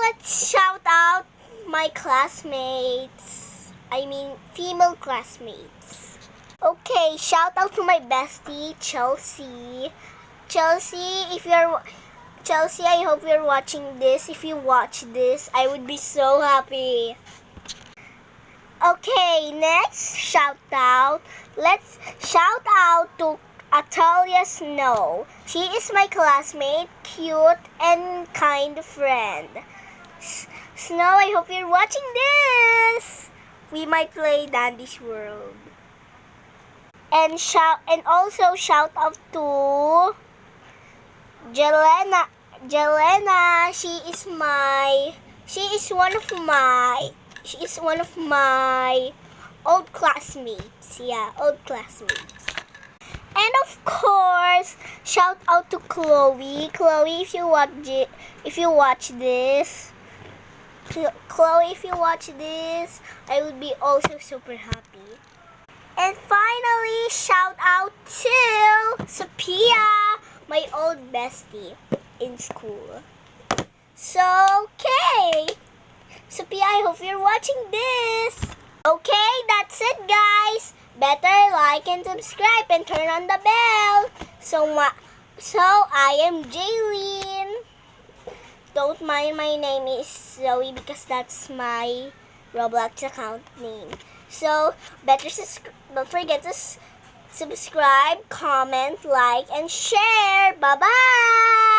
let's shout out my classmates. I mean, female classmates. Okay, shout out to my bestie, Chelsea. Chelsea, I hope you're watching this. If you watch this, I would be so happy. Okay, next shout out. Let's shout out to Atalia Snow. She is my classmate, cute and kind friend. Snow, I hope you're watching this. We might play Dandy's World. And also shout out to Jelena. She is one of my old classmates. Yeah, old classmates. And of course, shout out to Chloe. Chloe, if you watch this, I would be also super happy. And finally, shout out to Sophia, my old bestie in school. So, okay. Sophia, I hope you're watching this. Okay, that's it, guys. Better like and subscribe and turn on the bell. So I am Jaylene. Don't mind my name is Zoe because that's my Roblox account name. So, don't forget to subscribe, comment, like, and share. Bye-bye!